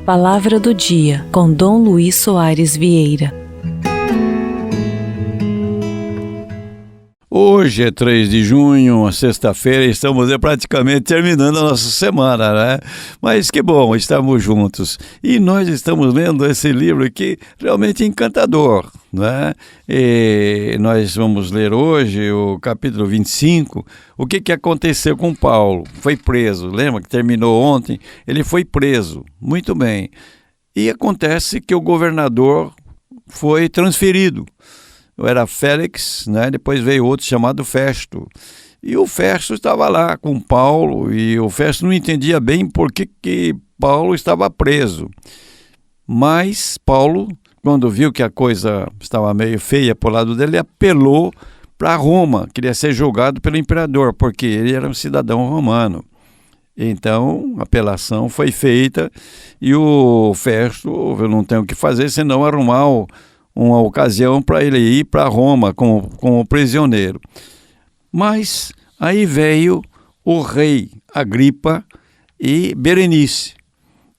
Palavra do dia, com Dom Luiz Soares Vieira. Hoje é 3 de junho, sexta-feira, estamos praticamente terminando a nossa semana, né? Mas que bom, estamos juntos. E nós estamos lendo esse livro aqui, realmente encantador, né? E nós vamos ler hoje o capítulo 25. O que aconteceu com Paulo? Foi preso, lembra que terminou ontem? Ele foi preso, muito bem. E acontece que o governador foi transferido. Era Félix, né? Depois veio outro chamado Festo. E o Festo estava lá com Paulo, e o Festo não entendia bem por que Paulo estava preso. Mas Paulo, quando viu que a coisa estava meio feia por lado dele, apelou para Roma, queria ser julgado pelo imperador, porque ele era um cidadão romano. Então, a apelação foi feita e o Festo, eu não tenho o que fazer senão arrumar uma ocasião para ele ir para Roma como prisioneiro. Mas aí veio o rei Agripa e Berenice,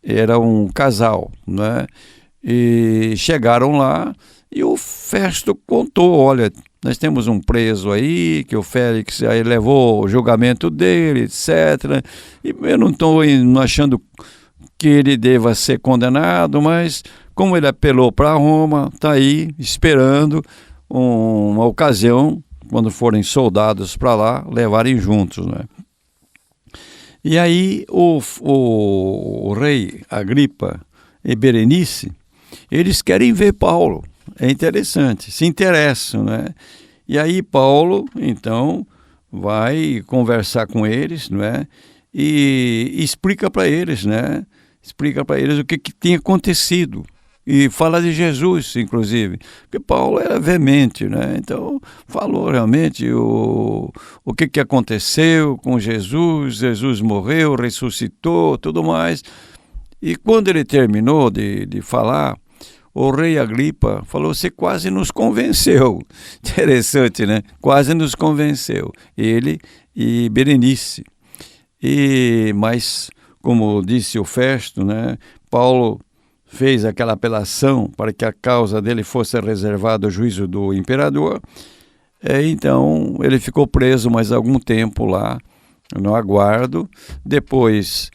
era um casal, né? E chegaram lá e o Festo contou, olha, nós temos um preso aí, que o Félix aí levou o julgamento dele, etc. E eu não estou achando que ele deva ser condenado, mas como ele apelou para Roma, está aí esperando uma ocasião, quando forem soldados para lá, levarem juntos, né? E aí o rei Agripa e Berenice, eles querem ver Paulo. É interessante, se interessam, né? E aí Paulo, então, vai conversar com eles, né? E explica para eles, né? Explica para eles o que tinha acontecido. E fala de Jesus, inclusive, porque Paulo era veemente, né? Então, falou realmente o que aconteceu com Jesus. Jesus morreu, ressuscitou, tudo mais. E quando ele terminou de falar, o rei Agripa falou: você quase nos convenceu. Interessante, né? Quase nos convenceu. Ele e Berenice. Mas, como disse o Festo, né? Paulo fez aquela apelação para que a causa dele fosse reservada ao juízo do imperador. Então, ele ficou preso mais algum tempo lá, no aguardo. Depois,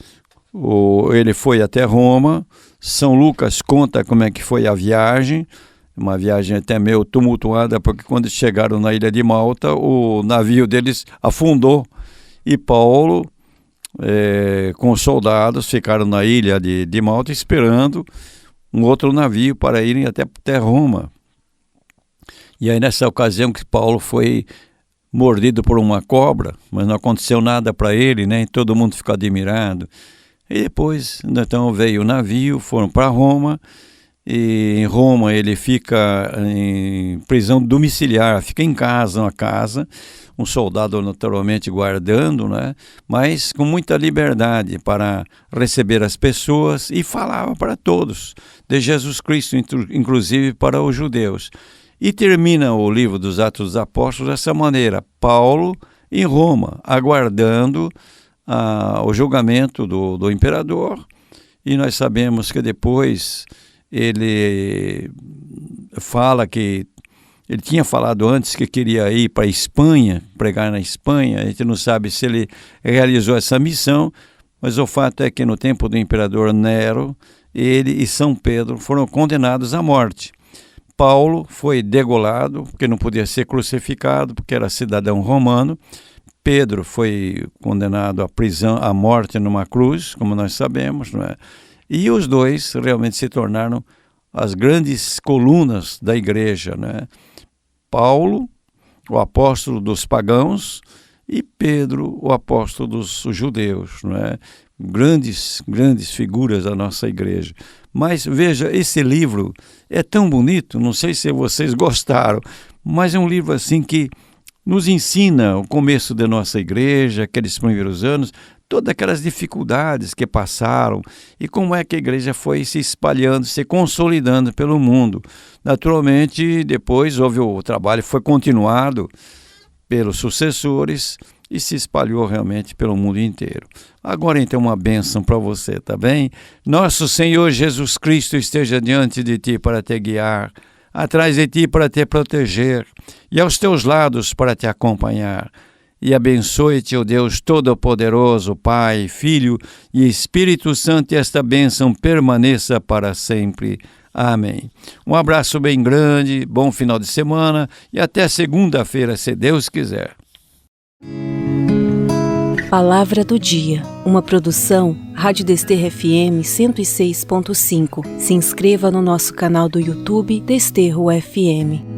ele foi até Roma. São Lucas conta como é que foi a viagem, uma viagem até meio tumultuada, porque quando chegaram na ilha de Malta, o navio deles afundou. E Paulo, com os soldados, ficaram na ilha de Malta esperando um outro navio para irem até Roma. E aí nessa ocasião que Paulo foi mordido por uma cobra, mas não aconteceu nada para ele, né? E todo mundo ficou admirado. E depois, então, veio o navio, foram para Roma, e em Roma ele fica em prisão domiciliar, fica em casa, uma casa, um soldado naturalmente guardando, né? Mas com muita liberdade para receber as pessoas, e falava para todos de Jesus Cristo, inclusive para os judeus. E termina o livro dos Atos dos Apóstolos dessa maneira: Paulo em Roma, aguardando o julgamento do imperador. E nós sabemos que depois ele fala que ele tinha falado antes que queria ir para a Espanha, pregar na Espanha. A gente não sabe se ele realizou essa missão, mas o fato é que no tempo do imperador Nero, ele e São Pedro foram condenados à morte. Paulo foi degolado, porque não podia ser crucificado, porque era cidadão romano. Pedro foi condenado à prisão, à morte numa cruz, como nós sabemos, não é? E os dois realmente se tornaram as grandes colunas da igreja, né? Paulo, o apóstolo dos pagãos, e Pedro, o apóstolo dos judeus, não é? Grandes figuras da nossa igreja. Mas veja, esse livro é tão bonito, não sei se vocês gostaram, mas é um livro assim que nos ensina o começo da nossa igreja, aqueles primeiros anos, todas aquelas dificuldades que passaram e como é que a igreja foi se espalhando, se consolidando pelo mundo. Naturalmente, depois houve o trabalho, foi continuado pelos sucessores, e se espalhou realmente pelo mundo inteiro. Agora então uma bênção para você, tá bem? Nosso Senhor Jesus Cristo esteja diante de ti para te guiar, atrás de ti para te proteger e aos teus lados para te acompanhar. E abençoe-te, ó Deus Todo-Poderoso, Pai, Filho e Espírito Santo, e esta bênção permaneça para sempre. Amém. Um abraço bem grande, bom final de semana e até segunda-feira, se Deus quiser. Palavra do Dia, uma produção Rádio Desterro FM 106.5. Se inscreva no nosso canal do YouTube Desterro FM.